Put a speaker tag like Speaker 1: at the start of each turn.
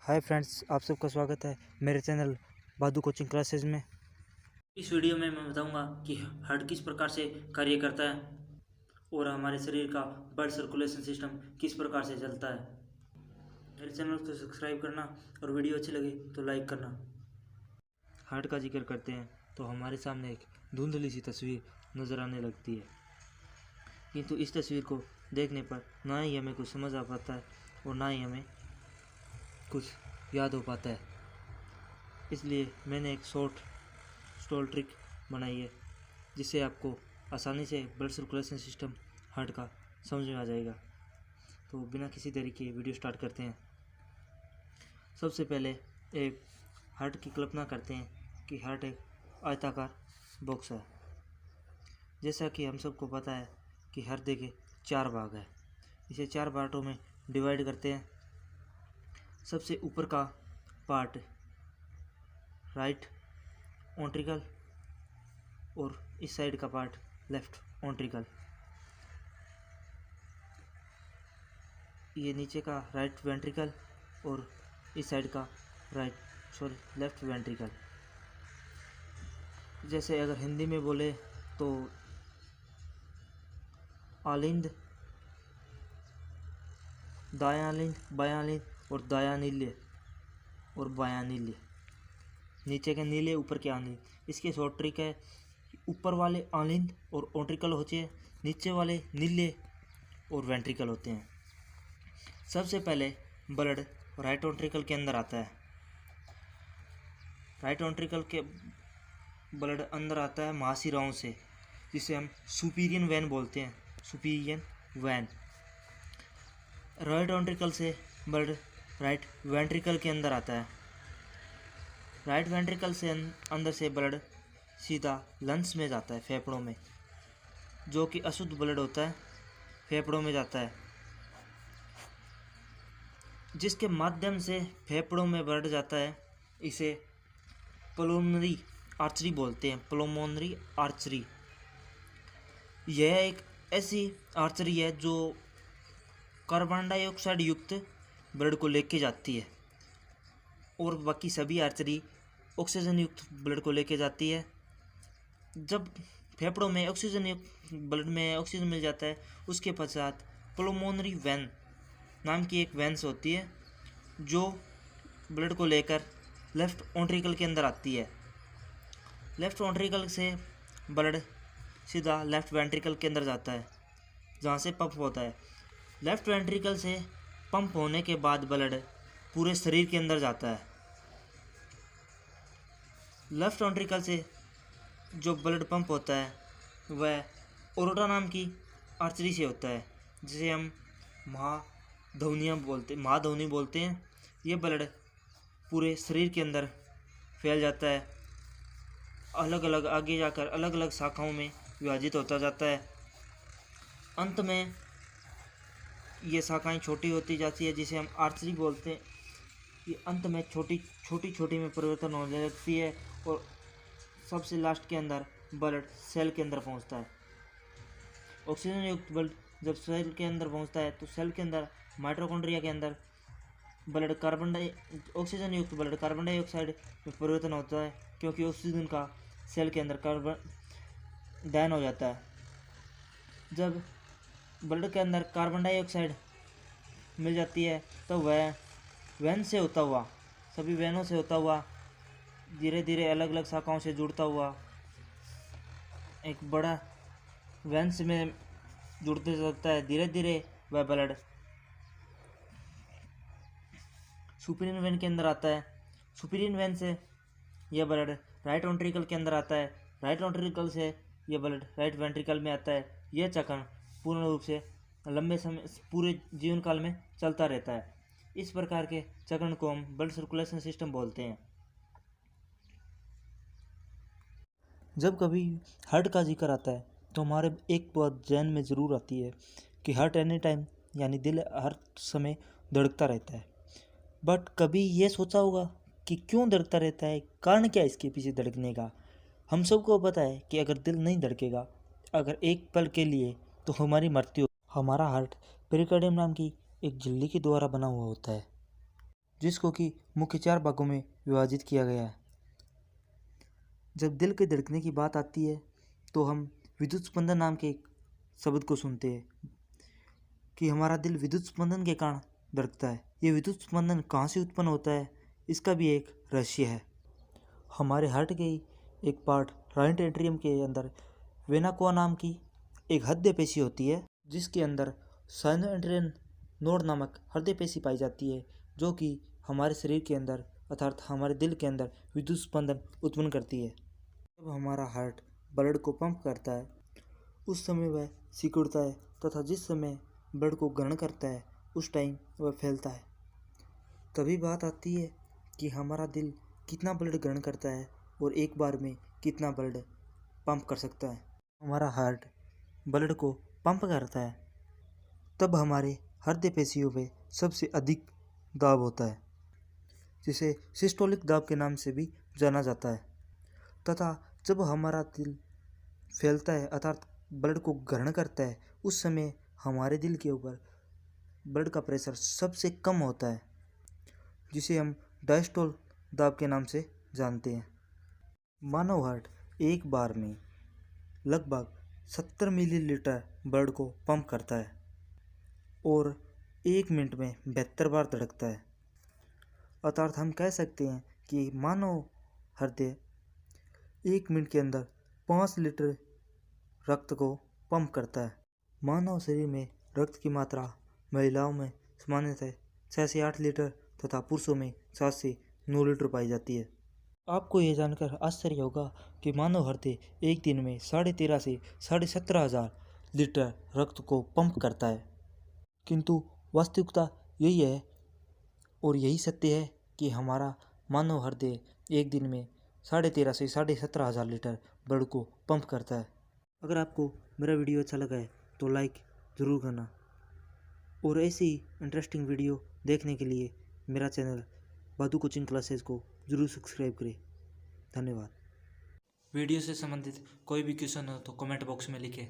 Speaker 1: Hi friends, आप सबका स्वागत है मेरे चैनल बादू कोचिंग क्लासेस में।
Speaker 2: इस वीडियो में मैं बताऊंगा कि हार्ट किस प्रकार से कार्य करता है और हमारे शरीर का ब्लड सर्कुलेशन सिस्टम किस प्रकार से चलता है। मेरे चैनल को सब्सक्राइब करना और वीडियो अच्छी लगी तो लाइक करना। हार्ट का जिक्र करते हैं तो हमारे सामने एक धुंधली सी तस्वीर नज़र आने लगती है, किंतु इस तस्वीर को देखने पर ना ही हमें कुछ समझ आ पाता है और ना ही हमें कुछ याद हो पाता है। इसलिए मैंने एक शॉर्ट स्टॉल ट्रिक बनाई है जिससे आपको आसानी से ब्लड सर्कुलेशन सिस्टम हार्ट का समझ में आ जाएगा। तो बिना किसी तरीके वीडियो स्टार्ट करते हैं। सबसे पहले एक हार्ट की कल्पना करते हैं कि हार्ट एक आयताकार बॉक्स है। जैसा कि हम सबको पता है कि हृदय के 4 भाग है। इसे 4 पार्टों में डिवाइड करते हैं। सबसे ऊपर का पार्ट राइट वेंट्रिकल और इस साइड का पार्ट लेफ्ट वेंट्रिकल। ये नीचे का राइट वेंट्रिकल और इस साइड का लेफ्ट वेंट्रिकल। जैसे अगर हिंदी में बोले तो आलिंद, दायालिंद, बायालिंद और दायानील्य और बायानील्य। नीचे के नीले, ऊपर के आलिंद। इसके शॉर्ट ट्रिक है, ऊपर वाले आलिंद और वेंट्रिकल होते हैं, नीचे वाले नीले और वेंट्रिकल होते हैं। सबसे पहले ब्लड राइट वेंट्रिकल के अंदर आता है। राइट वेंट्रिकल के ब्लड अंदर आता है महाशिराओं से, जिसे हम सुपीरियर वेन बोलते हैं। Superior when. राइट वेंट्रिकल से ब्लड राइट वेंट्रिकल के अंदर आता है। राइट वेंट्रिकल से अंदर से ब्लड सीधा लंग्स में जाता है, फेफड़ों में, जो कि अशुद्ध ब्लड होता है, फेफड़ों में जाता है, जिसके माध्यम से फेफड़ों में ब्लड जाता है। इसे पल्मोनरी आर्टरी बोलते हैं। पल्मोनरी आर्टरी यह एक ऐसी आर्टरी है जो कार्बन डाइऑक्साइड युक्त ब्लड को लेके जाती है, और बाकी सभी आर्टरी ऑक्सीजन युक्त ब्लड को लेके जाती है। जब फेफड़ों में ऑक्सीजन युक्त ब्लड में ऑक्सीजन मिल जाता है, उसके पश्चात पल्मोनरी वेन नाम की एक वेंस होती है जो ब्लड को लेकर लेफ्ट वेंट्रिकल के अंदर आती है। लेफ्ट वेंट्रिकल से ब्लड सीधा लेफ्ट वेंट्रिकल के अंदर जाता है, जहाँ से पंप होता है। लेफ्ट वेंट्रिकल से पंप होने के बाद ब्लड पूरे शरीर के अंदर जाता है। लेफ्ट वेंट्रिकल से जो ब्लड पंप होता है वह ओरोटा नाम की आर्टरी से होता है, जिसे हम महाधमनी बोलते हैं। ये ब्लड पूरे शरीर के अंदर फैल जाता है, अलग अलग आगे जाकर अलग अलग शाखाओं में विभाजित होता जाता है। अंत में ये शाखाएं छोटी होती जाती है, जिसे हम आर्टरी बोलते हैं। ये अंत में छोटी में परिवर्तन होने लगती है और सबसे लास्ट के अंदर ब्लड सेल के अंदर पहुंचता है। ऑक्सीजन युक्त ब्लड जब सेल के अंदर पहुंचता है तो सेल के अंदर माइटोकॉन्ड्रिया के अंदर ब्लड ऑक्सीजन युक्त ब्लड कार्बन डाइऑक्साइड में परिवर्तन होता है, क्योंकि ऑक्सीजन का सेल के अंदर कार्बन दान हो जाता है। जब ब्लड के अंदर कार्बन डाइऑक्साइड मिल जाती है तो वह वेन से होता हुआ, सभी वेनों से होता हुआ, धीरे धीरे अलग अलग शाखाओं से जुड़ता हुआ एक बड़ा वेंस में जुड़ते जाता है। धीरे धीरे वह ब्लड सुपीरियर वेन के अंदर आता है। सुपीरियर वेन से यह ब्लड राइट वेंट्रिकल के अंदर आता है। राइट वेंट्रिकल से यह ब्लड राइट वेंट्रिकल में आता है। यह चक्र पूर्ण रूप से लंबे समय, पूरे जीवन काल में चलता रहता है। इस प्रकार के चक्र को हम ब्लड सर्कुलेशन सिस्टम बोलते हैं।
Speaker 1: जब कभी हार्ट का जिक्र आता है तो हमारे एक बात जहन में ज़रूर आती है कि हार्ट एनी टाइम, यानी दिल हर समय धड़कता रहता है। बट कभी ये सोचा होगा कि क्यों धड़कता रहता है, कारण क्या है इसके पीछे धड़कने का? हम सबको पता है कि अगर दिल नहीं धड़केगा, अगर एक पल के लिए, तो हमारी मृत्यु। हमारा हार्ट पेरिकार्डियम नाम की एक झिल्ली के द्वारा बना हुआ होता है। जिसको कि मुख्य 4 भागों में विभाजित किया गया है। जब दिल के धड़कने की बात आती है तो हम विद्युत स्पंदन नाम के एक शब्द को सुनते हैं कि हमारा दिल विद्युत स्पंदन के कारण धड़कता है। ये विद्युत स्पंदन कहाँ से उत्पन्न होता है, इसका भी एक रहस्य है। हमारे हार्ट के एक पार्ट राइट एट्रियम के अंदर वेना कोआ नाम की एक हृदय पेशी होती है, जिसके अंदर साइनोएड्रियन नोड नामक हृदय पेशी पाई जाती है, जो कि हमारे शरीर के अंदर अर्थात हमारे दिल के अंदर विद्युत स्पंदन उत्पन्न करती है। जब हमारा हार्ट ब्लड को पंप करता है उस समय वह सिकुड़ता है तथा जिस समय ब्लड को ग्रहण करता है उस टाइम वह फैलता है। तभी बात आती है कि हमारा दिल कितना ब्लड ग्रहण करता है और एक बार में कितना ब्लड पंप कर सकता है। हमारा हार्ट ब्लड को पंप करता है तब हमारे हृदय पेशियों पे सबसे अधिक दाब होता है, जिसे सिस्टोलिक दाब के नाम से भी जाना जाता है। तथा जब हमारा दिल फैलता है अर्थात ब्लड को ग्रहण करता है उस समय हमारे दिल के ऊपर ब्लड का प्रेशर सबसे कम होता है, जिसे हम डायस्टोल दाब के नाम से जानते हैं। मानव हार्ट एक बार में लगभग 70 मिलीलीटर ब्लड को पंप करता है और 1 मिनट में 72 बार धड़कता है। अर्थात हम कह सकते हैं कि मानव हृदय 1 मिनट के अंदर 5 लीटर रक्त को पंप करता है। मानव शरीर में रक्त की मात्रा महिलाओं में सामान्यतः 6 से 8 लीटर तथा पुरुषों में 7 से 9 लीटर पाई जाती है। आपको यह जानकर आश्चर्य होगा कि मानव हृदय एक दिन में 13.5 से 17,500 लीटर रक्त को पंप करता है, किंतु वास्तविकता यही है और यही सत्य है कि हमारा मानव हृदय एक दिन में 13.5 से 17,500 लीटर ब्लड को पंप करता है। अगर आपको मेरा वीडियो अच्छा लगा है तो लाइक ज़रूर करना और ऐसी ही इंटरेस्टिंग वीडियो देखने के लिए मेरा चैनल बादू कोचिंग क्लासेस को ज़रूर सब्सक्राइब करें। धन्यवाद।
Speaker 2: वीडियो से संबंधित कोई भी क्वेश्चन हो तो कमेंट बॉक्स में लिखें।